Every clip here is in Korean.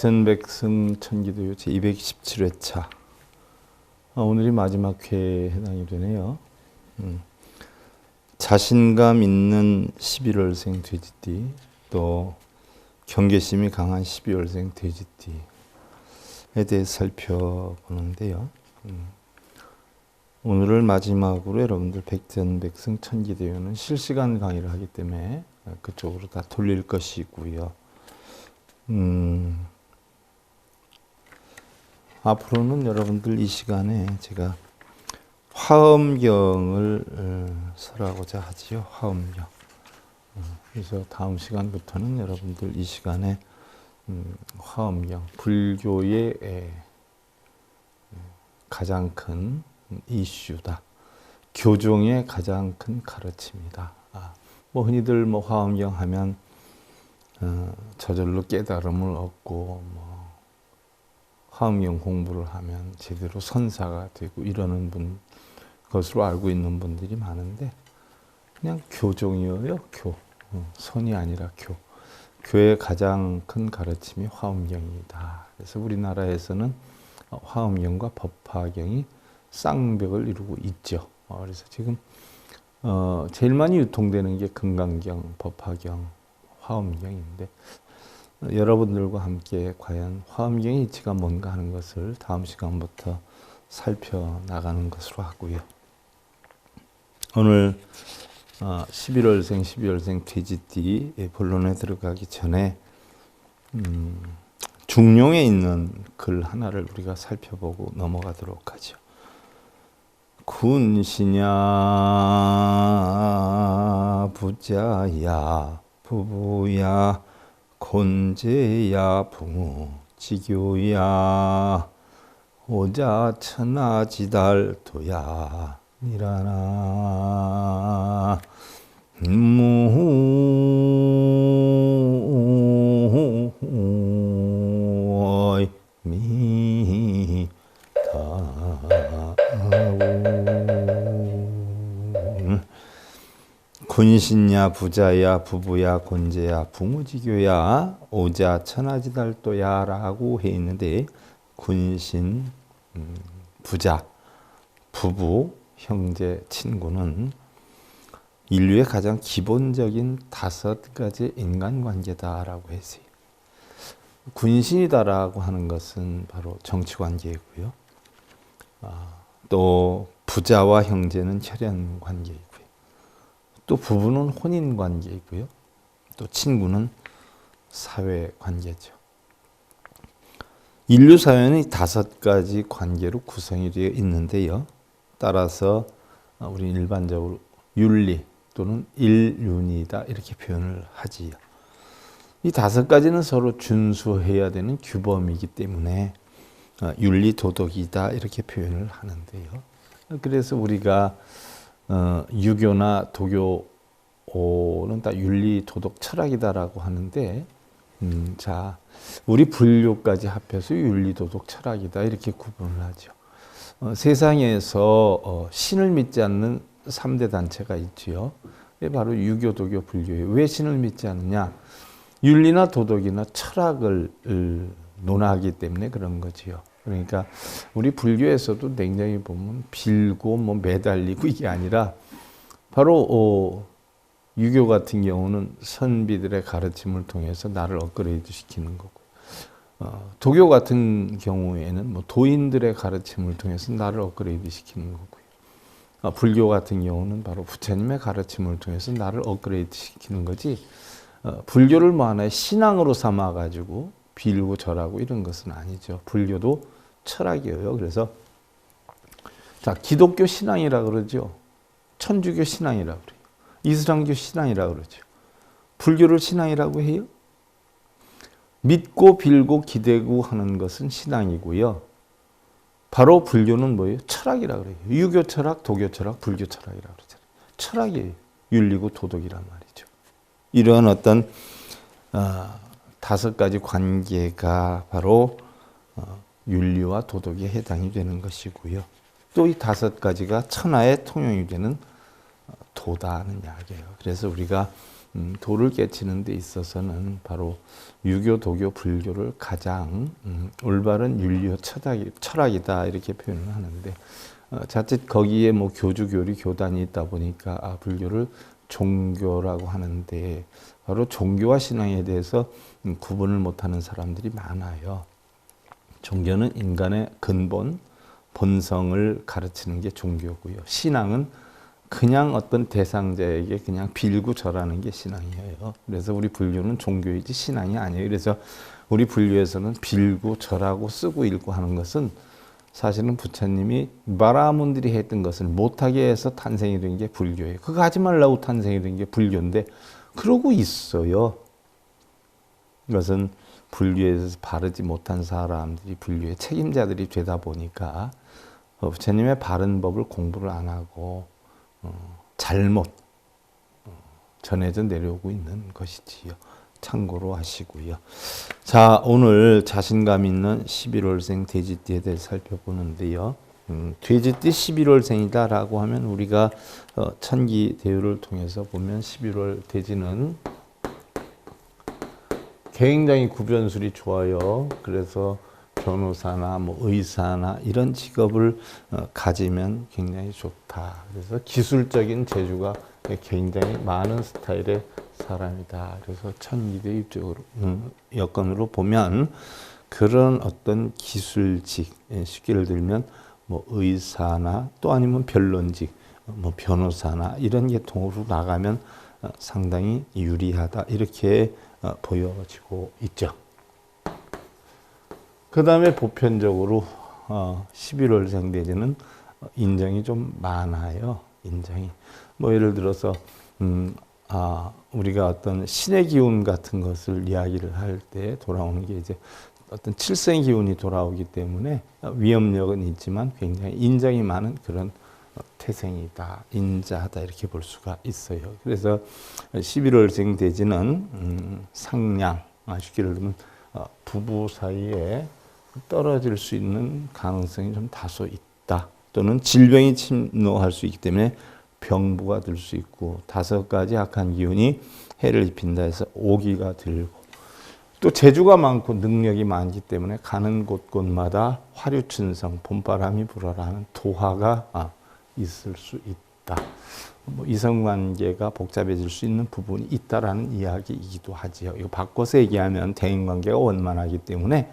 백전백승 천기도요 제217회차. 오늘이 마지막 회에 해당이 되네요. 자신감 있는 11월생 돼지띠, 또 경계심이 강한 12월생 돼지띠에 대해 살펴보는데요. 오늘을 마지막으로 여러분들 백전백승 천기도요는 실시간 강의를 하기 때문에 그쪽으로 다 돌릴 것이고요. 앞으로는 여러분들 이 시간에 제가 화엄경을 설하고자 하지요. 화엄경. 그래서 다음 시간부터는 여러분들 이 시간에 화엄경, 불교의 가장 큰 이슈다. 교종의 가장 큰 가르침이다. 흔히들 화엄경 하면 저절로 깨달음을 얻고 화엄경 공부를 하면 제대로 선사가 되고 이러는 것으로 알고 있는 분들이 많은데, 그냥 교종이에요. 선이 아니라 교의 가장 큰 가르침이 화엄경이다. 그래서 우리나라에서는 화엄경과 법화경이 쌍벽을 이루고 있죠. 그래서 지금 제일 많이 유통되는 게 금강경, 법화경, 화엄경인데, 여러분들과 함께 과연 화엄경의 이치가 뭔가 하는 것을 다음 시간부터 살펴나가는 것으로 하고요. 오늘 11월생 돼지띠 본론에 들어가기 전에 중용에 있는 글 하나를 우리가 살펴보고 넘어가도록 하죠. 군시냐 부자야 부부야 곤제야 붕우 지교야 오자 천하지달도야 니라나 무이 미다. 군신야 부자야 부부야 곤제야 붕우지교야 오자 천하지달도야 라고 해 있는데, 군신, 부자, 부부, 형제, 친구는 인류의 가장 기본적인 5가지 인간관계다라고 했어요. 군신이다라고 하는 것은 바로 정치관계이고요. 또 부자와 형제는 혈연관계이고요. 또 부부는 혼인관계이고요. 또 친구는 사회관계죠. 인류 사회는 5가지 관계로 구성이 되어 있는데요. 따라서 우리 일반적으로 윤리 또는 일륜이다 이렇게 표현을 하지요. 이 5가지는 서로 준수해야 되는 규범이기 때문에 윤리 도덕이다 이렇게 표현을 하는데요. 그래서 우리가 유교나 도교는 다 윤리 도덕 철학이다라고 하는데, 자, 우리 불교까지 합해서 윤리 도덕 철학이다 이렇게 구분을 하죠. 세상에서 신을 믿지 않는 3대 단체가 있지요. 바로 유교, 도교, 불교예요. 왜 신을 믿지 않느냐? 윤리나 도덕이나 철학을 논하기 때문에 그런 거지요. 그러니까 우리 불교에서도 굉장히 보면 빌고 매달리고 이게 아니라, 바로 유교 같은 경우는 선비들의 가르침을 통해서 나를 업그레이드 시키는 거고, 도교 같은 경우에는 도인들의 가르침을 통해서 나를 업그레이드 시키는 거고요. 불교 같은 경우는 바로 부처님의 가르침을 통해서 나를 업그레이드 시키는 거지, 불교를 하나의 신앙으로 삼아가지고 빌고 절하고 이런 것은 아니죠. 불교도 철학이에요. 그래서 자, 기독교 신앙이라 그러죠. 천주교 신앙이라 그래요. 이슬람교 신앙이라 그러죠. 불교를 신앙이라고 해요. 믿고 빌고 기대고 하는 것은 신앙이고요. 바로 불교는 뭐예요? 철학이라 그래요. 유교 철학, 도교 철학, 불교 철학이라 그러잖아요. 철학이에요. 윤리고 도덕이란 말이죠. 이런 어떤 5가지 관계가 바로 윤리와 도덕에 해당이 되는 것이고요. 또 이 5가지가 천하의 통용이 되는 도다는 이야기예요. 그래서 우리가 도를 깨치는 데 있어서는 바로 유교, 도교, 불교를 가장 올바른 윤리와 철학이다 이렇게 표현을 하는데 자칫 거기에 뭐 교주, 교리, 교단이 있다 보니까 불교를 종교라고 하는데 바로 종교와 신앙에 대해서 구분을 못하는 사람들이 많아요. 종교는 인간의 근본, 본성을 가르치는 게 종교고요. 신앙은 그냥 어떤 대상자에게 그냥 빌고 절하는 게 신앙이에요. 그래서 우리 불교는 종교이지 신앙이 아니에요. 그래서 우리 불교에서는 빌고 절하고 쓰고 읽고 하는 것은 사실은 부처님이 바라문들이 했던 것을 못하게 해서 탄생이 된 게 불교예요. 그거 하지 말라고 탄생이 된 게 불교인데 그러고 있어요. 이것은 불교에서 바르지 못한 사람들이 불교의 책임자들이 되다 보니까 부처님의 바른 법을 공부를 안 하고 잘못 전해져 내려오고 있는 것이지요. 참고로 하시고요. 자, 오늘 자신감 있는 11월생 돼지띠에 대해 살펴보는데요. 돼지띠 11월생이다라고 하면 우리가 천기대유를 통해서 보면 11월 돼지는 굉장히 구변술이 좋아요. 그래서 변호사나 뭐 의사나 이런 직업을 가지면 굉장히 좋다. 그래서 기술적인 재주가 굉장히 많은 스타일의 사람이다. 그래서 천기대 입적으로 여건으로 보면 그런 어떤 기술직, 쉽게 예를 들면 뭐 의사나 또 아니면 변론직, 뭐 변호사나 이런 계통으로 나가면 상당히 유리하다. 이렇게 보여지고 있죠. 그 다음에 보편적으로 11월생 돼지는 인정이 좀 많아요. 인정이. 뭐 예를 들어서 우리가 어떤 신의 기운 같은 것을 이야기를 할 때 돌아오는 게 이제 어떤 칠생 기운이 돌아오기 때문에 위험력은 있지만 굉장히 인정이 많은 그런 태생이다, 인자하다 이렇게 볼 수가 있어요. 그래서 11월생 돼지는 상냥, 쉽게 예를 들면 부부 사이에 떨어질 수 있는 가능성이 좀 다소 있다. 또는 질병이 침노할 수 있기 때문에 병부가 들 수 있고 5가지 악한 기운이 해를 입힌다 해서 오기가 들고 또 재주가 많고 능력이 많기 때문에 가는 곳곳마다 화류춘성, 봄바람이 불어라 하는 도화가 있을 수 있다. 뭐 이성관계가 복잡해질 수 있는 부분이 있다라는 이야기이기도 하지요. 이거 바꿔서 얘기하면 대인관계가 원만하기 때문에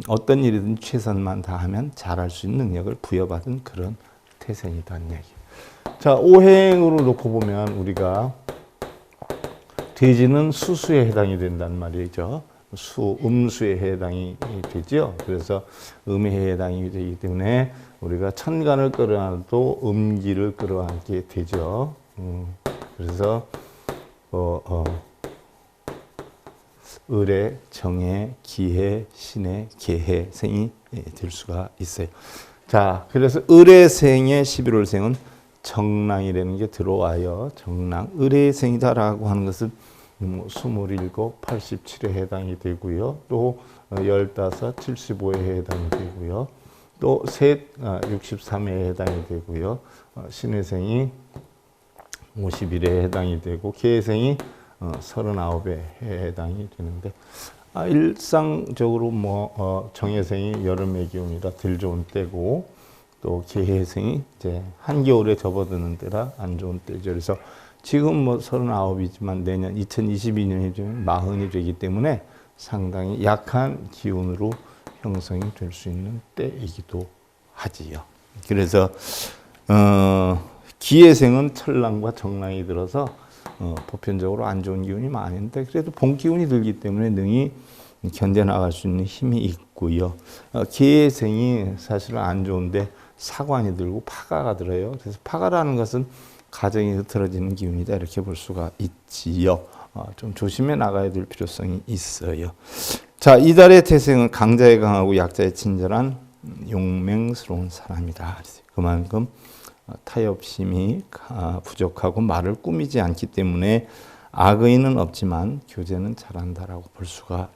어떤 일이든 최선만 다하면 잘할 수 있는 능력을 부여받은 그런 태생이라는 얘기. 자, 오행으로 놓고 보면 우리가 돼지는 수수에 해당이 된단 말이죠. 음수에 해당이 되죠. 그래서 음에 해당이 되기 때문에 우리가 천간을 끌어안아도 음기를 끌어안게 되죠. 그래서 을의, 정의, 기해, 신의, 계해 생이 될 수가 있어요. 자, 그래서 을의 생의 11월생은 정랑이라는 게 들어와요. 정랑, 을의 생이다라고 하는 것은 27, 87에 해당이 되고요. 또 15, 75에 해당이 되고요. 또 셋, 63에 해당이 되고요. 신의 생이 51에 해당이 되고 계생이 39에 해당이 되는데 일상적으로 뭐 정해생이 여름의 기운이라 덜 좋은 때고 또 계해생이 이제 한겨울에 접어드는 때라 안 좋은 때죠. 그래서 지금 뭐 39이지만 내년 2022년이 되면 40이 되기 때문에 상당히 약한 기운으로 형성이 될 수 있는 때이기도 하지요. 그래서 기해생은 천랑과 정랑이 들어서 보편적으로 안 좋은 기운이 많은데 그래도 본 기운이 들기 때문에 능히 견뎌나갈 수 있는 힘이 있고요. 기해생이 사실은 안 좋은데 사관이 들고 파가가 들어요. 그래서 파가라는 것은 가정이 흐트러지는 기운이다 이렇게 볼 수가 있지요. 좀 조심해 나가야 될 필요성이 있어요. 자, 이달의 태생은 강자에 강하고 약자에 친절한 용맹스러운 사람이다. 그만큼 타협심이 부족하고 말을 꾸미지 않기 때문에 악의는 없지만 교제는 잘한다라고 볼 수가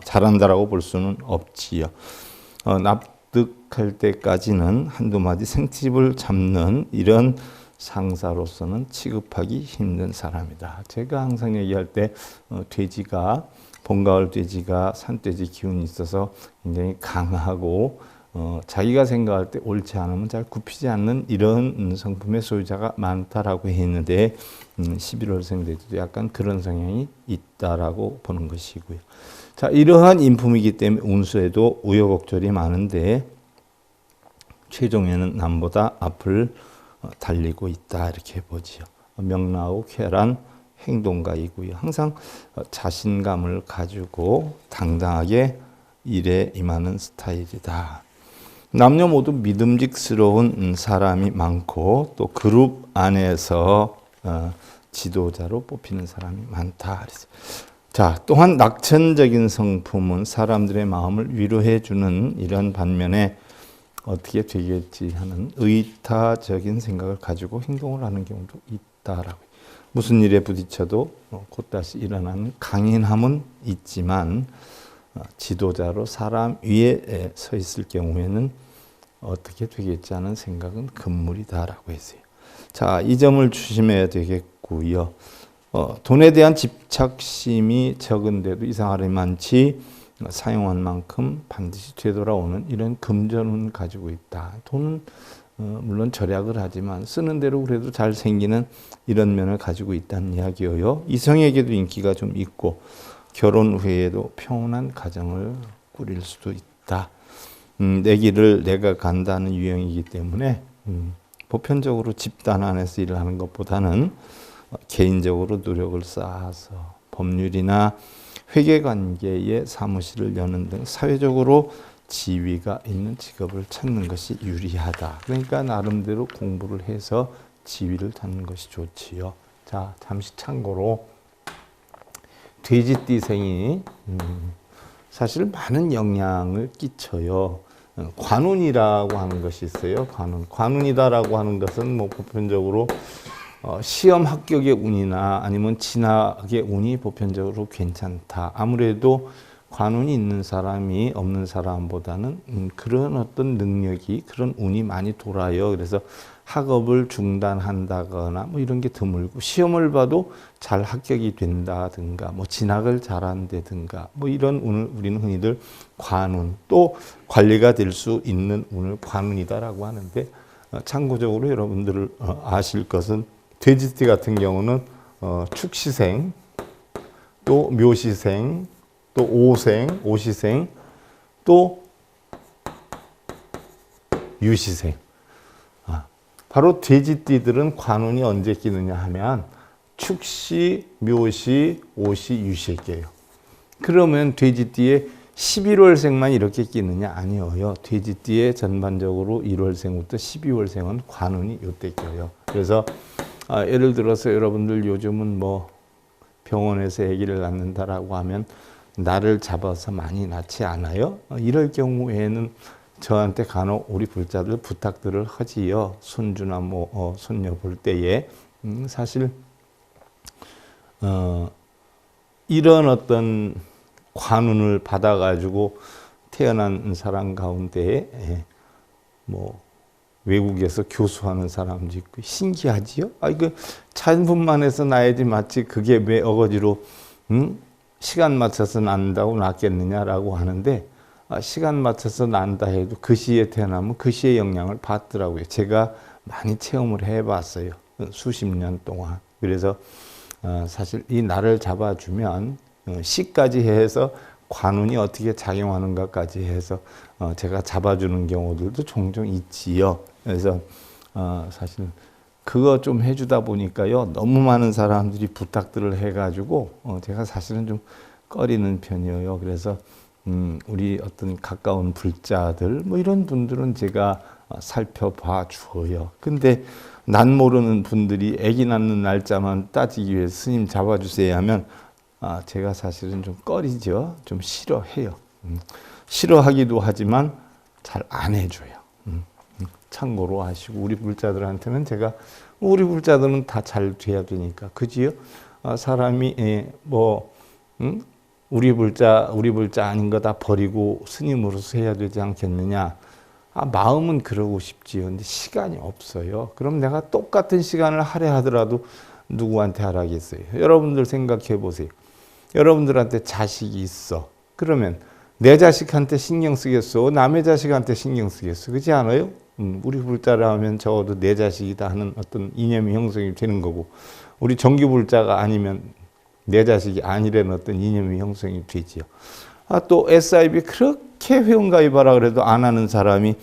잘한다라고 볼 수는 없지요. 납득할 때까지는 한두 마디 생집을 잡는 이런 상사로서는 취급하기 힘든 사람이다. 제가 항상 얘기할 때 돼지가 봄가을 돼지가 산돼지 기운이 있어서 굉장히 강하고 자기가 생각할 때 옳지 않으면 잘 굽히지 않는 이런 성품의 소유자가 많다라고 했는데 11월생 돼지도 약간 그런 성향이 있다라고 보는 것이고요. 자, 이러한 인품이기 때문에 운수에도 우여곡절이 많은데 최종에는 남보다 앞을 달리고 있다 이렇게 보지요. 명랑하고 쾌활한 행동가이고요. 항상 자신감을 가지고 당당하게 일에 임하는 스타일이다. 남녀 모두 믿음직스러운 사람이 많고 또 그룹 안에서 지도자로 뽑히는 사람이 많다. 자, 또한 낙천적인 성품은 사람들의 마음을 위로해 주는 이런 반면에 어떻게 되겠지 하는 의타적인 생각을 가지고 행동을 하는 경우도 있다라고. 무슨 일에 부딪혀도 곧 다시 일어나는 강인함은 있지만 지도자로 사람 위에 서 있을 경우에는 어떻게 되겠지 하는 생각은 금물이다라고 했어요. 자, 이 점을 조심해야 되겠고요. 돈에 대한 집착심이 적은데도 이상하리 많지 사용한 만큼 반드시 되돌아오는 이런 금전운을 가지고 있다. 돈은 물론 절약을 하지만 쓰는 대로 그래도 잘 생기는 이런 면을 가지고 있다는 이야기예요. 이성에게도 인기가 좀 있고 결혼 후에도 평온한 가정을 꾸릴 수도 있다. 내 길을 내가 간다는 유형이기 때문에 보편적으로 집단 안에서 일을 하는 것보다는 개인적으로 노력을 쌓아서 법률이나 회계관계의 사무실을 여는 등 사회적으로 지위가 있는 직업을 찾는 것이 유리하다. 그러니까 나름대로 공부를 해서 지위를 찾는 것이 좋지요. 자, 잠시 참고로 돼지띠생이 사실 많은 영향을 끼쳐요. 관운이라고 하는 것이 있어요. 관운이다라고 하는 것은 뭐 보편적으로 시험 합격의 운이나 아니면 진학의 운이 보편적으로 괜찮다. 아무래도 관운이 있는 사람이 없는 사람보다는 그런 어떤 능력이 그런 운이 많이 돌아요. 그래서 학업을 중단한다거나 뭐 이런 게 드물고 시험을 봐도 잘 합격이 된다든가 뭐 진학을 잘한다든가 뭐 이런 운을 우리는 흔히들 관운 또 관리가 될 수 있는 운을 관운이다라고 하는데 참고적으로 여러분들 아실 것은 돼지띠 같은 경우는 축시생 또 묘시생 또 오생, 오시생, 또 유시생. 바로 돼지띠들은 관운이 언제 끼느냐 하면 축시, 묘시, 오시, 유시에 껴요. 그러면 돼지띠에 11월생만 이렇게 끼느냐? 아니에요. 돼지띠에 전반적으로 1월생부터 12월생은 관운이 이때 껴요. 그래서 예를 들어서 여러분들 요즘은 뭐 병원에서 아기를 낳는다라고 하면 나를 잡아서 많이 낳지 않아요? 이럴 경우에는 저한테 간혹 우리 불자들 부탁들을 하지요. 손주나 뭐 손녀 볼 때에 사실 이런 어떤 관운을 받아가지고 태어난 사람 가운데에 뭐 외국에서 교수하는 사람도 있고 신기하지요? 그 자연분만 해서 낳아야지 마치 그게 왜 어거지로 시간 맞춰서 낳는다고 낳겠느냐라고 하는데 시간 맞춰서 낳는다 해도 그 시에 태어나면 그 시의 영향을 받더라고요. 제가 많이 체험을 해봤어요. 수십 년 동안. 그래서 사실 이 날을 잡아주면 시까지 해서 관운이 어떻게 작용하는가까지 해서 제가 잡아주는 경우들도 종종 있지요. 그래서 사실 그거 좀 해주다 보니까요. 너무 많은 사람들이 부탁들을 해가지고 제가 사실은 좀 꺼리는 편이에요. 그래서 우리 어떤 가까운 불자들 뭐 이런 분들은 제가 살펴봐 주어요. 근데 난 모르는 분들이 아기 낳는 날짜만 따지기 위해 스님 잡아주세요 하면 제가 사실은 좀 꺼리죠. 좀 싫어해요. 싫어하기도 하지만 잘 안 해줘요. 참고로 하시고 우리 불자들한테는 제가 우리 불자들은 다 잘 돼야 되니까 그지요? 사람이 우리 불자 아닌 거 다 버리고 스님으로서 해야 되지 않겠느냐? 마음은 그러고 싶지요. 근데 시간이 없어요. 그럼 내가 똑같은 시간을 할애하더라도 누구한테 하라겠어요? 여러분들 생각해 보세요. 여러분들한테 자식이 있어. 그러면 내 자식한테 신경 쓰겠어? 남의 자식한테 신경 쓰겠어? 그렇지 않아요? 우리 불자라 하면 적어도 내 자식이다 하는 어떤 이념이 형성이 되는 거고, 우리 정규 불자가 아니면 내 자식이 아니라는 어떤 이념이 형성이 되지요. 또 SIB 그렇게 회원가입하라 그래도 안 하는 사람이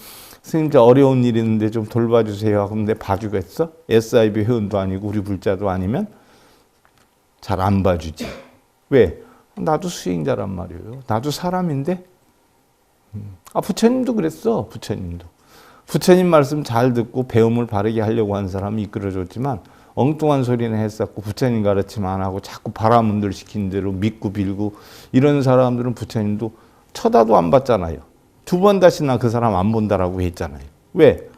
스님 저 어려운 일 있는데 좀 돌봐주세요. 그럼 내 봐주겠어? SIB 회원도 아니고 우리 불자도 아니면 잘 안 봐주지. 왜? 나도 수행자란 말이에요. 나도 사람인데. 부처님도 그랬어. 부처님 말씀 잘 듣고 배움을 바르게 하려고 한 사람이 이끌어줬지만 엉뚱한 소리는 했었고 부처님 가르침 안 하고 자꾸 바라문들 시킨 대로 믿고 빌고 이런 사람들은 부처님도 쳐다도 안 봤잖아요. 2번 다시 나 그 사람 안 본다라고 했잖아요. 왜?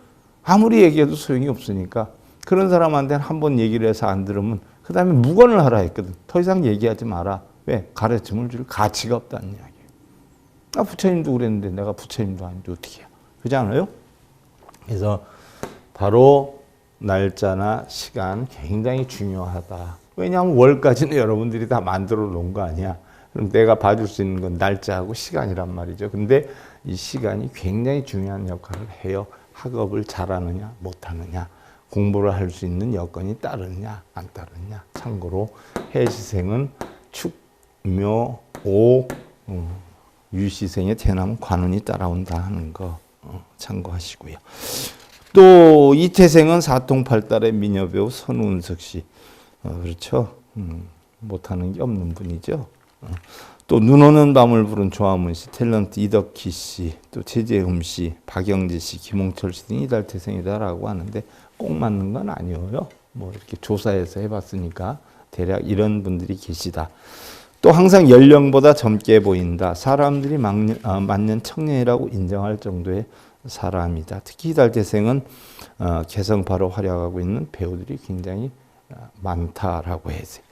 아무리 얘기해도 소용이 없으니까 그런 사람한테는 한 번 얘기를 해서 안 들으면 그 다음에 묵언을 하라 했거든. 더 이상 얘기하지 마라. 왜? 가르침을 줄 가치가 없다는 이야기예요. 부처님도 그랬는데 내가 부처님도 아닌데 어떻게 해요? 그렇지 않아요? 그래서 바로 날짜나 시간 굉장히 중요하다. 왜냐하면 월까지는 여러분들이 다 만들어 놓은 거 아니야. 그럼 내가 봐줄 수 있는 건 날짜하고 시간이란 말이죠. 근데 이 시간이 굉장히 중요한 역할을 해요. 학업을 잘하느냐 못하느냐, 공부를 할 수 있는 여건이 따르느냐 안 따르느냐. 참고로 해시생은 축, 묘, 오, 유시생에 태어나면 관운이 따라온다 하는 거 참고하시고요. 또 이태생은 사통팔달의 미녀배우 선운석 씨, 그렇죠. 못하는 게 없는 분이죠. 또 눈 오는 밤을 부른 조화문 씨, 탤런트 이덕희 씨, 또 최재흠 씨, 박영지 씨, 김홍철 씨 등이 이달태생이다라고 하는데 꼭 맞는 건 아니에요. 뭐 이렇게 조사해서 해봤으니까 대략 이런 분들이 계시다. 또 항상 연령보다 젊게 보인다. 사람들이 만년 청년이라고 인정할 정도의 사람이다. 특히 이달태생은 개성파로 활약하고 있는 배우들이 굉장히 많다라고 해서.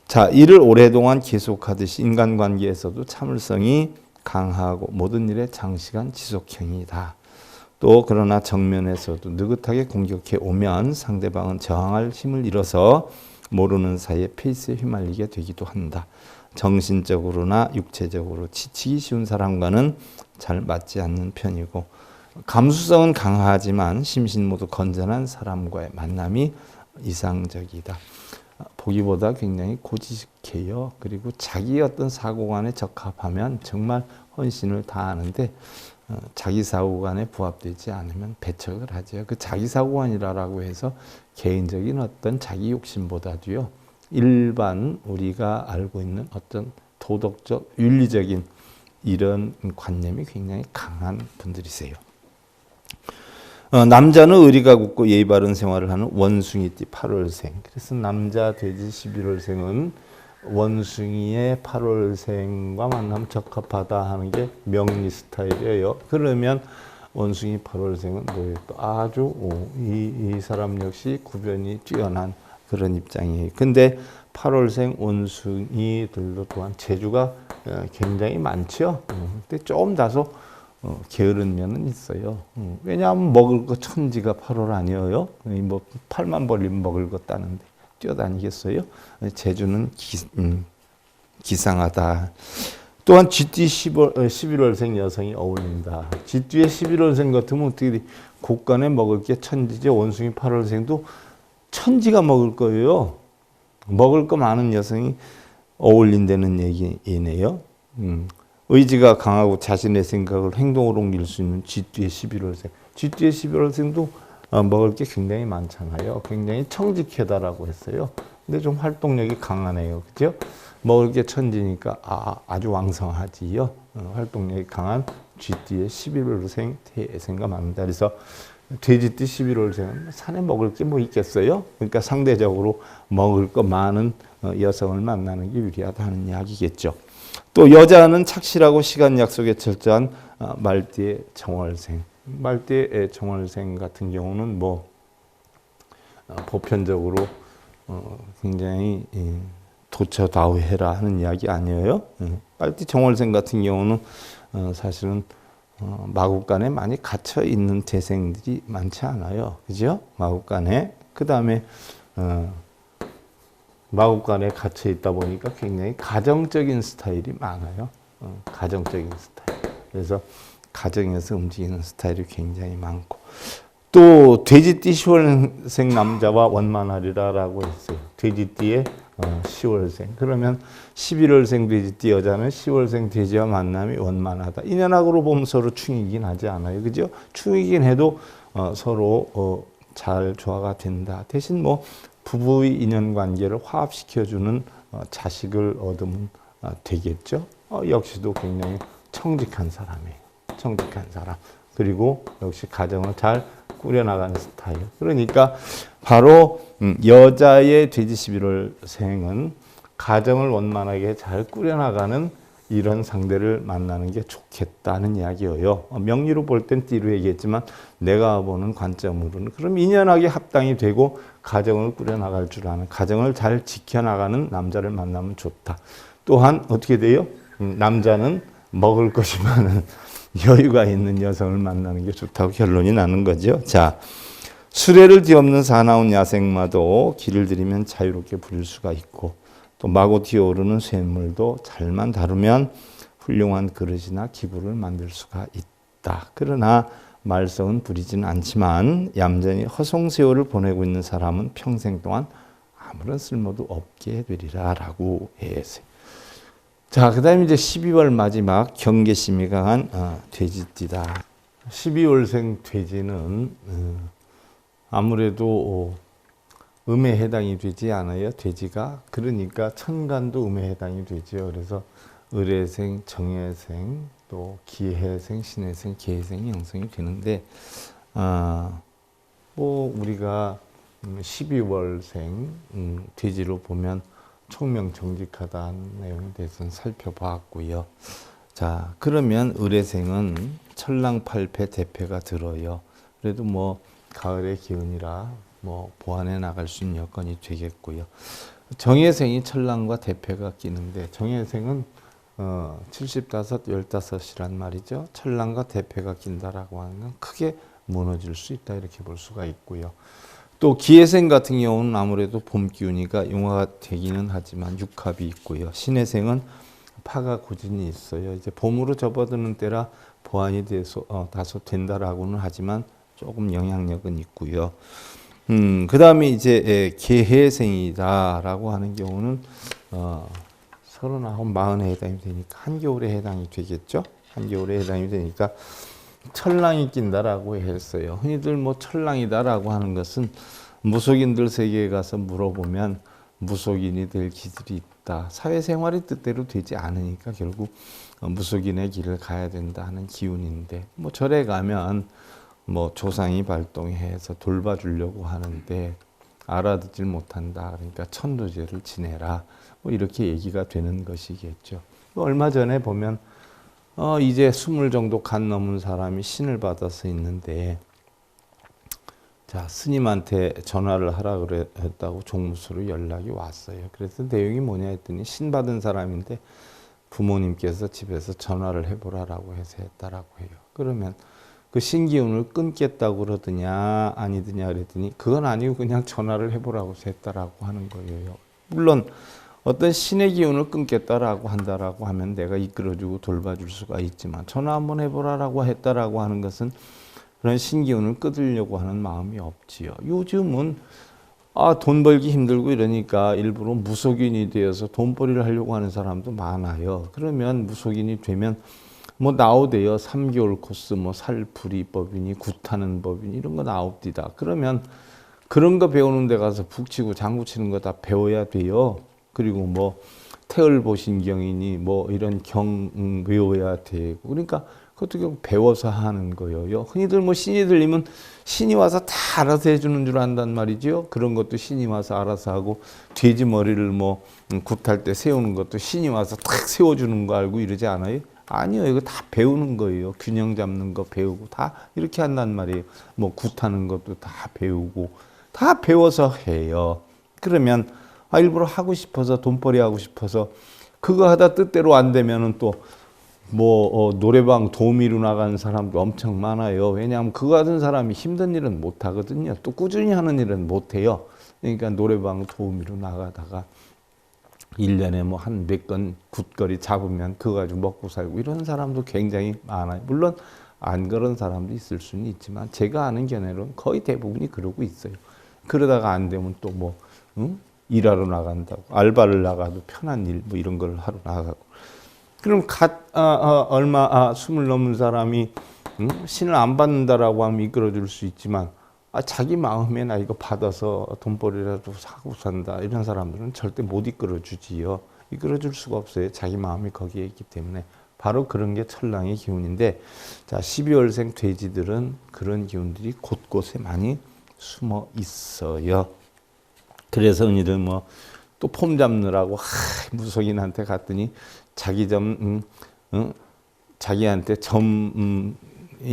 자, 이를 오랫동안 계속하듯이 인간관계에서도 참을성이 강하고 모든 일에 장시간 지속형이다. 또 그러나 정면에서도 느긋하게 공격해 오면 상대방은 저항할 힘을 잃어서 모르는 사이에 페이스에 휘말리게 되기도 한다. 정신적으로나 육체적으로 지치기 쉬운 사람과는 잘 맞지 않는 편이고, 감수성은 강하지만 심신 모두 건전한 사람과의 만남이 이상적이다. 보기보다 굉장히 고지식해요. 그리고 자기 어떤 사고관에 적합하면 정말 헌신을 다하는데 자기 사고관에 부합되지 않으면 배척을 하죠. 그 자기 사고관이라고 해서 개인적인 어떤 자기 욕심보다도요, 일반 우리가 알고 있는 어떤 도덕적, 윤리적인 이런 관념이 굉장히 강한 분들이세요. 남자는 의리가 굳고 예의 바른 생활을 하는 원숭이띠 8월생. 그래서 남자 돼지 11월생은 원숭이의 8월생과 만나면 적합하다 하는 게 명리 스타일이에요. 그러면 원숭이 8월생은 뭐예요? 또 아주 이 사람 역시 구변이 뛰어난 그런 입장이에요. 근데 8월생 원숭이들도 또한 재주가 굉장히 많죠. 근데 조금 다소 게으른 면은 있어요. 왜냐하면 먹을 거 천지가 8월 아니에요. 뭐 팔만 벌리면 먹을 것 따는데 뛰어다니겠어요? 재주는 기상하다. 또한 쥐띠 11월생 여성이 어울린다. 쥐띠의 11월생 같으면 어떻게 곳간에 먹을 게 천지죠. 원숭이 8월생도 천지가 먹을 거예요. 먹을 거 많은 여성이 어울린다는 얘기네요. 의지가 강하고 자신의 생각을 행동으로 옮길 수 있는 쥐띠의 11월생. 쥐띠의 11월생도 먹을 게 굉장히 많잖아요. 굉장히 청직하다라고 했어요. 근데 좀 활동력이 강하네요. 그죠? 먹을 게 천지니까 아주 왕성하지요. 활동력이 강한 쥐띠의 11월생 태생과 맞는다. 그래서 돼지띠 11월생은 산에 먹을 게 뭐 있겠어요? 그러니까 상대적으로 먹을 거 많은 여성을 만나는 게 유리하다 하는 이야기겠죠. 또 여자는 착실하고 시간 약속에 철저한 말띠의 정월생. 말띠의 정월생 같은 경우는 뭐 보편적으로 굉장히 도처다우해라 하는 이야기 아니에요. 말띠 정월생 같은 경우는 사실은 마국간에 많이 갇혀 있는 태생들이 많지 않아요. 그죠? 마국간에. 그 다음에 마국간에 갇혀 있다 보니까 굉장히 가정적인 스타일이 많아요. 가정적인 스타일. 그래서 가정에서 움직이는 스타일이 굉장히 많고. 또 돼지띠 10월생 남자와 원만하리라라고 했어요. 돼지띠의 10월생. 그러면 11월생 돼지띠 여자는 10월생 돼지와 만남이 원만하다. 인연학으로 보면 서로 충이긴 하지 않아요. 그죠? 충이긴 해도 서로 잘 조화가 된다. 대신 뭐 부부의 인연관계를 화합시켜주는 자식을 얻으면 되겠죠. 역시도 굉장히 청직한 사람이에요. 청직한 사람. 그리고 역시 가정을 잘 꾸려나가는 스타일. 그러니까 바로 여자의 돼지 11월생은 가정을 원만하게 잘 꾸려나가는 이런 상대를 만나는 게 좋겠다는 이야기예요. 명리로 볼 땐 띠로 얘기했지만 내가 보는 관점으로는 그럼 인연하게 합당이 되고 가정을 꾸려나갈 줄 아는, 가정을 잘 지켜나가는 남자를 만나면 좋다. 또한 어떻게 돼요? 남자는 먹을 것이 많은 여유가 있는 여성을 만나는 게 좋다고 결론이 나는 거죠. 자, 수레를 뒤엎는 사나운 야생마도 길을 들이면 자유롭게 부릴 수가 있고, 또 마구 튀어오르는 샘물도 잘만 다루면 훌륭한 그릇이나 기부를 만들 수가 있다. 그러나 말썽은 부리지는 않지만 얌전히 허송세월을 보내고 있는 사람은 평생 동안 아무런 쓸모도 없게 되리라 라고 했어요. 자, 그 다음에 이제 12월 마지막 경계심이 강한 돼지띠다. 12월생 돼지는 아무래도 음에 해당이 되지 않아요. 돼지가. 그러니까 천간도 음에 해당이 되죠. 그래서 을해생, 정해생, 또 기해생, 신해생, 계해생이 형성이 되는데 뭐 우리가 12월생 돼지로 보면 총명정직하다는 내용에 대해서는 살펴봤고요. 자, 그러면 을해생은 천랑팔패 대패가 들어요. 그래도 뭐 가을의 기운이라 뭐 보완해 나갈 수 있는 여건이 되겠고요. 정해생이 천랑과 대패가 끼는데 정해생은 75, 15이란 말이죠. 천랑과 대패가 낀다라고 하는 건 크게 무너질 수 있다 이렇게 볼 수가 있고요. 또 기해생 같은 경우는 아무래도 봄 기운이가 용화가 되기는 하지만 육합이 있고요. 신해생은 파가 고진이 있어요. 이제 봄으로 접어드는 때라 보완이 돼서 다소 된다라고는 하지만 조금 영향력은 있고요. 그 다음에 이제 계해생이다라고 하는 경우는 39, 40에 해당이 되니까 한겨울에 해당이 되겠죠. 한겨울에 해당이 되니까 천랑이 낀다라고 했어요. 흔히들 뭐 천랑이다라고 하는 것은 무속인들 세계에 가서 물어보면 무속인이 될 기질이 있다. 사회생활이 뜻대로 되지 않으니까 결국 무속인의 길을 가야 된다 하는 기운인데, 뭐 절에 가면 뭐 조상이 발동해서 돌봐주려고 하는데 알아듣질 못한다. 그러니까 천도제를 지내라. 뭐 이렇게 얘기가 되는 것이겠죠. 얼마 전에 보면 이제 20 정도 간 넘은 사람이 신을 받아서 있는데, 자, 스님한테 전화를 하라 그랬다고 종무소로 연락이 왔어요. 그래서 내용이 뭐냐 했더니 신 받은 사람인데 부모님께서 집에서 전화를 해보라라고 해서 했다라고 해요. 그러면 그 신기운을 끊겠다고 그러더냐 아니더냐 그랬더니 그건 아니고 그냥 전화를 해보라고 해서 했다라고 하는 거예요. 물론 어떤 신의 기운을 끊겠다라고 한다라고 하면 내가 이끌어주고 돌봐줄 수가 있지만 전화 한번 해보라라고 했다라고 하는 것은 그런 신기운을 끊으려고 하는 마음이 없지요. 요즘은 돈 벌기 힘들고 이러니까 일부러 무속인이 되어서 돈벌이를 하려고 하는 사람도 많아요. 그러면 무속인이 되면 뭐 나오대요. 3개월 코스, 뭐 살풀이 법이니 굿하는 법이니 이런 거 나옵니다. 그러면 그런 거 배우는 데 가서 북치고 장구치는 거 다 배워야 돼요. 그리고 뭐 태을보신경이니 뭐 이런 경 외워야 되고, 그러니까 그것도 결국 배워서 하는 거예요. 흔히들 뭐 신이 들리면 신이 와서 다 알아서 해주는 줄 안단 말이죠. 그런 것도 신이 와서 알아서 하고, 돼지 머리를 뭐 굿할 때 세우는 것도 신이 와서 탁 세워주는 거 알고 이러지 않아요? 아니요. 이거 다 배우는 거예요. 균형 잡는 거 배우고 다 이렇게 한단 말이에요. 뭐 굿하는 것도 다 배우고 다 배워서 해요. 그러면 일부러 하고 싶어서 돈벌이 하고 싶어서 그거 하다 뜻대로 안 되면은 또 노래방 도우미로 나가는 사람도 엄청 많아요. 왜냐하면 그거 같은 사람이 힘든 일은 못 하거든요. 또 꾸준히 하는 일은 못 해요. 그러니까 노래방 도우미로 나가다가 1년에 뭐 한 몇 건 굿거리 잡으면 그거 가지고 먹고 살고 이런 사람도 굉장히 많아요. 물론 안 그런 사람도 있을 수는 있지만 제가 아는 견해로는 거의 대부분이 그러고 있어요. 그러다가 안 되면 또 일하러 나간다고, 알바를 나가도 편한 일 뭐 이런 걸 하러 나가고. 그럼 스물 넘은 사람이 신을 안 받는다라고 하면 이끌어줄 수 있지만 자기 마음에 나 이거 받아서 돈벌이라도 사고 산다 이런 사람들은 절대 못 이끌어주지요. 이끌어줄 수가 없어요. 자기 마음이 거기에 있기 때문에. 바로 그런 게 천랑의 기운인데, 자 12월생 돼지들은 그런 기운들이 곳곳에 많이 숨어 있어요. 그래서 언니들 또 폼 잡느라고 무속인한테 갔더니 자기 자기한테 점이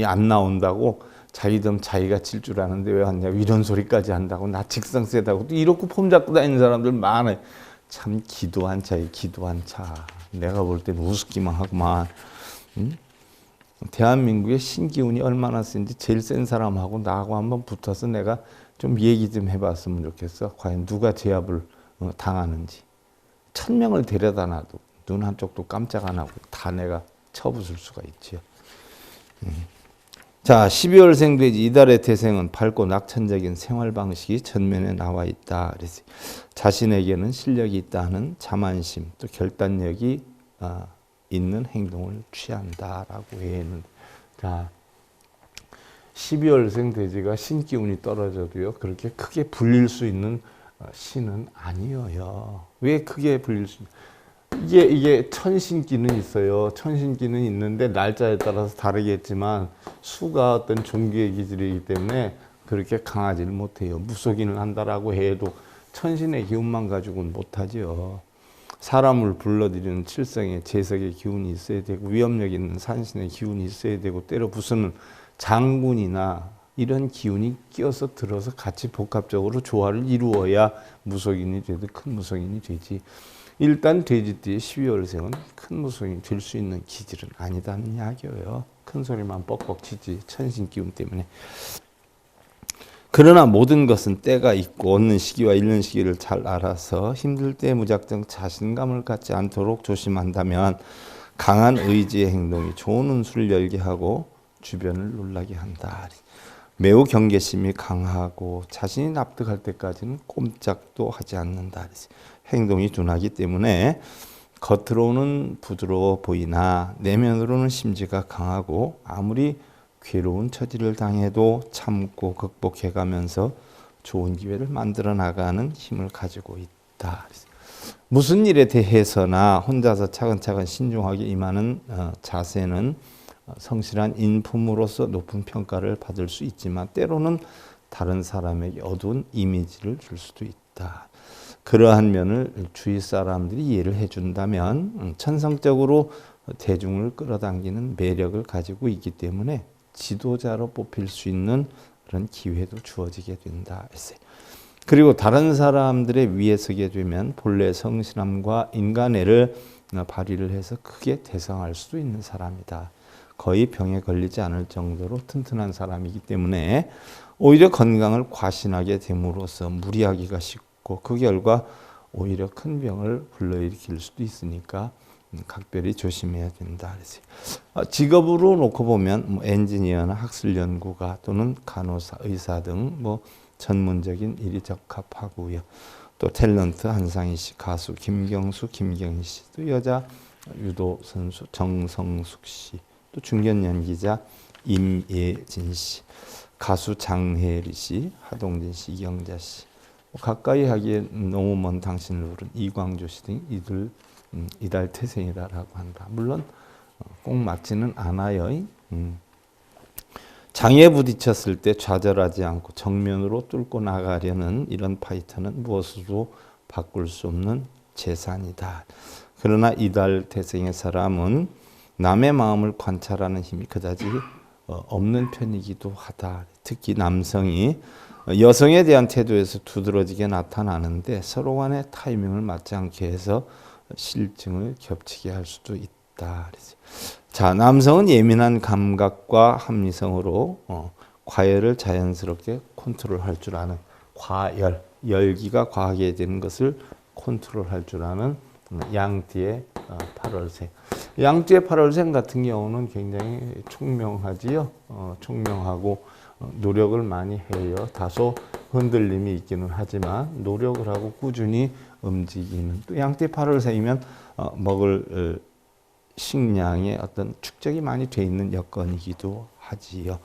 안 나온다고 자기 점 자기가 칠 줄 아는데 왜 왔냐고 이런 소리까지 한다고, 나 직성 세다고 또 이렇게 폼 잡고 다니는 사람들 많아요. 참 기도 한 차에 기도 한 차. 내가 볼 때는 우습기만 하구만. 대한민국의 신기운이 얼마나 센지 제일 센 사람하고 나하고 한번 붙어서 내가 좀 얘기 좀 해봤으면 좋겠어. 과연 누가 제압을 당하는지. 1000명을 데려다 놔도 눈 한쪽도 깜짝 안 하고 다 내가 쳐부술 수가 있지요. 자, 12월생 돼지 이달의 태생은 밝고 낙천적인 생활 방식이 전면에 나와 있다. 그래서 자신에게는 실력이 있다는 자만심, 또 결단력이 있는 행동을 취한다라고 했는데, 자, 12월생 돼지가 신기운이 떨어져도요 그렇게 크게 불릴 수 있는 신은 아니에요. 왜 크게 불릴 수 있는? 이게 천신기는 있어요. 천신기는 있는데 날짜에 따라서 다르겠지만 수가 어떤 종교의 기질이기 때문에 그렇게 강하지를 못해요. 무속인을 한다라고 해도 천신의 기운만 가지고는 못하죠. 사람을 불러들이는 칠성의 재석의 기운이 있어야 되고, 위협력 있는 산신의 기운이 있어야 되고, 때로 부수는 장군이나 이런 기운이 끼어서 들어서 같이 복합적으로 조화를 이루어야 무속인이 되도 큰 무속인이 되지. 일단 돼지띠의 12월생은 큰 무속인이 될 수 있는 기질은 아니다는 이야기예요. 큰 소리만 뻑뻑 치지, 천신 기운 때문에. 그러나 모든 것은 때가 있고 얻는 시기와 잃는 시기를 잘 알아서 힘들 때 무작정 자신감을 갖지 않도록 조심한다면 강한 의지의 행동이 좋은 운수를 열게 하고 주변을 놀라게 한다. 매우 경계심이 강하고 자신이 납득할 때까지는 꼼짝도 하지 않는다. 행동이 둔하기 때문에 겉으로는 부드러워 보이나 내면으로는 심지가 강하고 아무리 괴로운 처지를 당해도 참고 극복해가면서 좋은 기회를 만들어 나가는 힘을 가지고 있다. 무슨 일에 대해서나 혼자서 차근차근 신중하게 임하는 자세는 성실한 인품으로서 높은 평가를 받을 수 있지만 때로는 다른 사람에게 어두운 이미지를 줄 수도 있다. 그러한 면을 주위 사람들이 이해를 해준다면 천성적으로 대중을 끌어당기는 매력을 가지고 있기 때문에 지도자로 뽑힐 수 있는 그런 기회도 주어지게 된다 했어요. 그리고 다른 사람들의 위에 서게 되면 본래 성실함과 인간애를 발휘를 해서 크게 대성할 수도 있는 사람이다. 거의 병에 걸리지 않을 정도로 튼튼한 사람이기 때문에 오히려 건강을 과신하게 됨으로써 무리하기가 쉽고 그 결과 오히려 큰 병을 불러일으킬 수도 있으니까 각별히 조심해야 된다. 직업으로 놓고 보면 엔지니어나 학술 연구가 또는 간호사, 의사 등 전문적인 일이 적합하고요. 또 탤런트 한상희 씨, 가수 김경수, 김경희 씨, 또 여자 유도 선수 정성숙 씨, 또 중견 연기자 임예진 씨, 가수 장혜리 씨, 하동진 씨, 이경자 씨, 가까이 하기에 너무 먼 당신을 부른 이광조 씨 등 이들 이달 태생이다라고 한다. 물론 꼭 맞지는 않아요. 장애에 부딪혔을 때 좌절하지 않고 정면으로 뚫고 나가려는 이런 파이터는 무엇으로 바꿀 수 없는 재산이다. 그러나 이달 태생의 사람은 남의 마음을 관찰하는 힘이 그다지 없는 편이기도 하다. 특히 남성이 여성에 대한 태도에서 두드러지게 나타나는데 서로 간의 타이밍을 맞지 않게 해서 실증을 겹치게 할 수도 있다. 있다. 자, 남성은 예민한 감각과 합리성으로 과열을 자연스럽게 컨트롤할 줄 아는 과열, 열기가 과하게 되는 것을 컨트롤할 줄 아는 양띠의 8월생. 양띠의 8월생 같은 경우는 굉장히 총명하지요. 총명하고 노력을 많이 해요. 다소 흔들림이 있기는 하지만 노력을 하고 꾸준히 움직이는, 또 양띠 8월생이면 먹을 식량의 어떤 축적이 많이 돼 있는 여건이기도 하지요.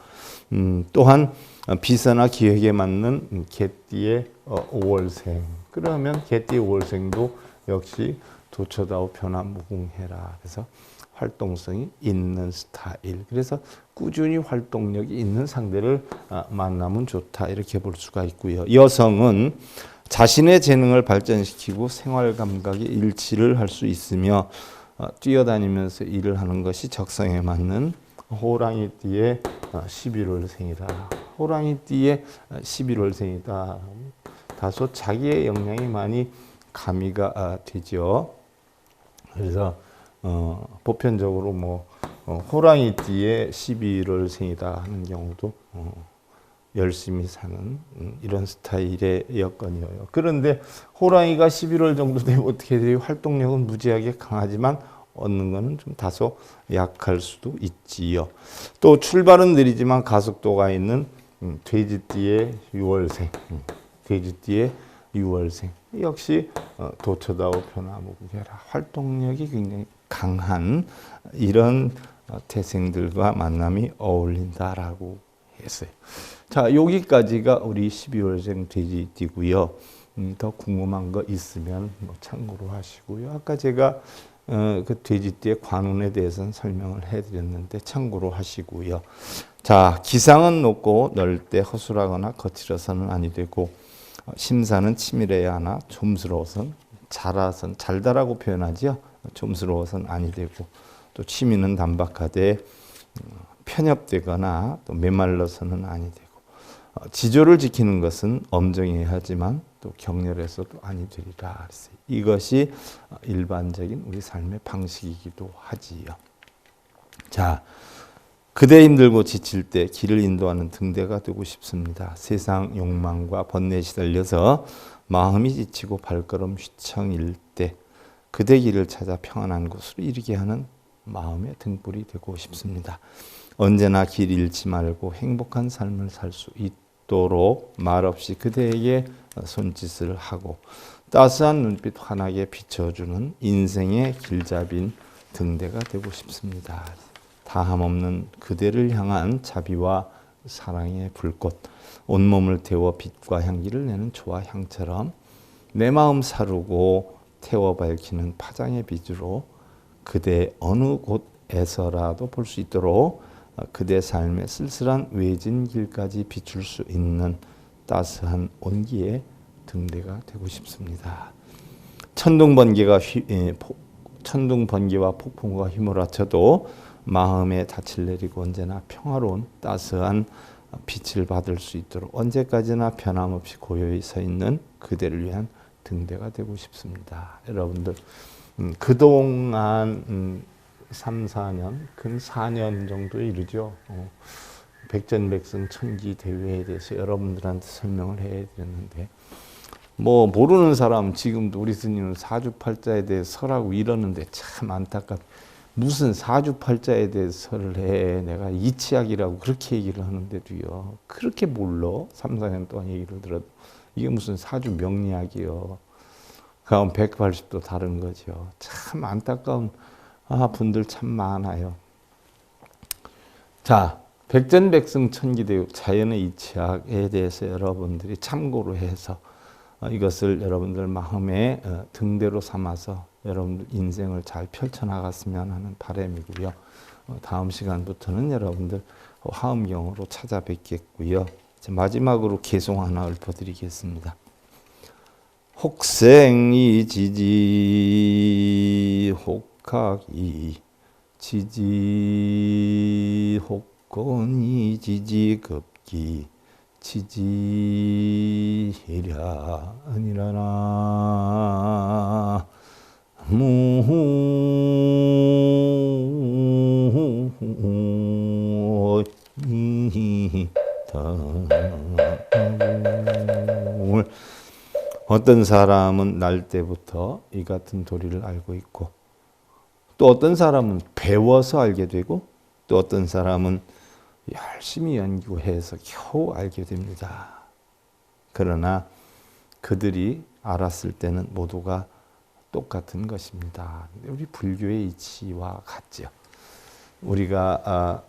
또한 비서나 기획에 맞는 개띠의 5월생. 그러면 개띠 5월생도 역시 도처다오 변화무궁해라. 그래서 활동성이 있는 스타일. 그래서 꾸준히 활동력이 있는 상대를 만나면 좋다. 이렇게 볼 수가 있고요. 여성은 자신의 재능을 발전시키고 생활 감각의 일치를 할 수 있으며 뛰어다니면서 일을 하는 것이 적성에 맞는 호랑이띠의 11월생이다. 호랑이띠의 11월생이다. 다소 자기의 역량이 많이 가미가 되죠. 그래서 보편적으로 호랑이띠의 11월생이다 하는 경우도 열심히 사는 이런 스타일의 여건이에요. 그런데 호랑이가 11월 정도 되면 어떻게 돼요? 활동력은 무지하게 강하지만 얻는 것은 좀 다소 약할 수도 있지요. 또 출발은 느리지만 가속도가 있는 돼지띠의 6월생. 돼지띠의 6월생. 역시 도처다오 변화무궁해라. 활동력이 굉장히 강한 이런 태생들과 만남이 어울린다라고 했어요. 자, 여기까지가 우리 12월생 돼지띠고요. 더 궁금한 거 있으면 참고로 하시고요. 아까 제가 그 돼지띠의 관운에 대해서는 설명을 해드렸는데 참고로 하시고요. 자, 기상은 높고 넓되 허술하거나 거칠어서는 아니 되고 심사는 치밀해야 하나 좀스러워서는 잘다라고 표현하지요. 좀스러워서는 아니 되고 또 취미는 단박하되 편협되거나 또 메말라서는 아니 되고 지조를 지키는 것은 엄정해야 하지만 또 격렬해서도 아니 되리라 그랬어요. 이것이 일반적인 우리 삶의 방식이기도 하지요. 자, 그대 힘들고 지칠 때 길을 인도하는 등대가 되고 싶습니다. 세상 욕망과 번뇌에 시달려서 마음이 지치고 발걸음 휘청일 때 그대 길을 찾아 평안한 곳으로 이르게 하는 마음의 등불이 되고 싶습니다. 언제나 길 잃지 말고 행복한 삶을 살 수 있도록 말없이 그대에게 손짓을 하고 따스한 눈빛 환하게 비춰주는 인생의 길잡이인 등대가 되고 싶습니다. 다함없는 그대를 향한 자비와 사랑의 불꽃, 온몸을 태워 빛과 향기를 내는 조화향처럼 내 마음 사르고 태워 밝히는 파장의 빛으로 그대 어느 곳에서라도 볼 수 있도록 그대 삶의 쓸쓸한 외진 길까지 비출 수 있는 따스한 온기의 등대가 되고 싶습니다. 천둥번개와 폭풍과 휘몰아쳐도 마음에 닻을 내리고 언제나 평화로운 따스한 빛을 받을 수 있도록 언제까지나 변함없이 고요히 서 있는 그대를 위한 등대가 되고 싶습니다. 여러분들 그동안 3, 4년, 근 4년 정도에 이르죠. 백전백승 천기 대회에 대해서 여러분들한테 설명을 해드렸는데 모르는 사람 지금도 우리 스님은 사주팔자에 대해서 설하고 이러는데 참 안타깝. 무슨 사주팔자에 대해서 설을 해. 내가 이치학이라고 그렇게 얘기를 하는데도요. 그렇게 몰라. 3, 4년 동안 얘기를 들어도. 이게 무슨 사주 명리학이요. 그럼 180도 다른 거죠. 참 안타까운 분들 참 많아요. 자, 백전백승 천기대육 자연의 이치학에 대해서 여러분들이 참고로 해서 이것을 여러분들 마음의 등대로 삼아서 여러분들 인생을 잘 펼쳐나갔으면 하는 바람이고요. 다음 시간부터는 여러분들 화엄경으로 찾아뵙겠고요. 마지막으로 개송 하나 읊어드리겠습니다. 혹생이 지지 혹학이 지지 혹건이 지지 급기 지지히랴 아니라나 어떤 사람은 날 때부터 이 같은 도리를 알고 있고, 또 어떤 사람은 배워서 알게 되고, 또 어떤 사람은 열심히 연구해서 겨우 알게 됩니다. 그러나 그들이 알았을 때는 모두가 똑같은 것입니다. 우리 불교의 이치와 같죠. 우리가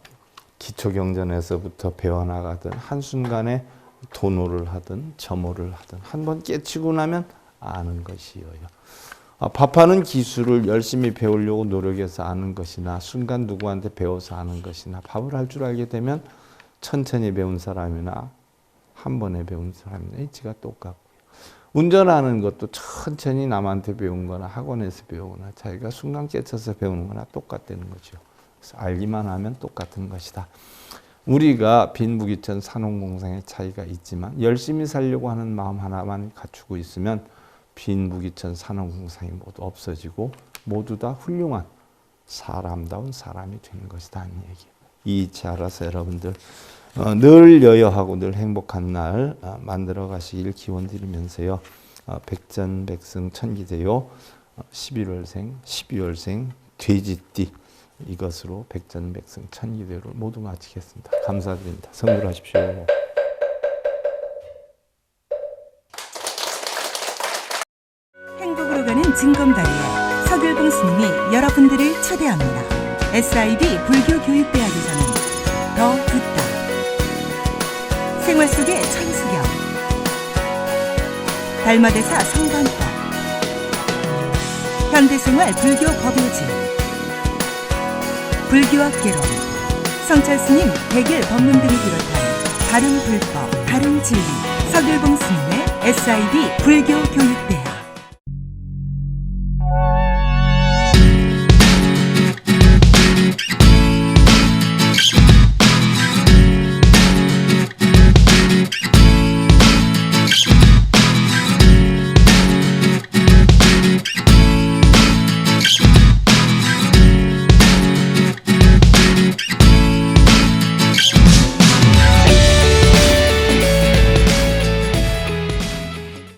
기초경전에서부터 배워나가던 한순간에 도노를 하든 점호를 하든 한번 깨치고 나면 아는 것이에요. 밥하는 기술을 열심히 배우려고 노력해서 아는 것이나 순간 누구한테 배워서 아는 것이나 밥을 할 줄 알게 되면 천천히 배운 사람이나 한 번에 배운 사람이나 이치가 똑같고요. 운전하는 것도 천천히 남한테 배운 거나 학원에서 배우거나 자기가 순간 깨쳐서 배우는 거나 똑같다는 거죠. 그래서 알기만 하면 똑같은 것이다. 우리가 빈부귀천 산업공상의 차이가 있지만 열심히 살려고 하는 마음 하나만 갖추고 있으면 빈부귀천 산업공상이 모두 없어지고 모두 다 훌륭한 사람다운 사람이 되는 것이다 하는 얘기예요. 이 이치 알아서 여러분들 늘 여여하고 늘 행복한 날 만들어 가시길 기원드리면서요. 백전백승 천기대요 11월생 12월생 돼지띠 이것으로 백전백승 천기대를 모두 마치겠습니다. 감사드립니다. 성불하십시오. 행복으로 가는 징검다리에 서길봉 스님이 여러분들을 초대합니다. SIB 불교교육대학에서는 더 듣다, 생활 속의 천수경, 달마대사 성관법, 현대생활 불교 법요지, 불교학 개론, 성찰스님 백일 법문 등을 비롯한 다른 불법, 다른 진리, 서길봉 스님의 SIB 불교교육대학.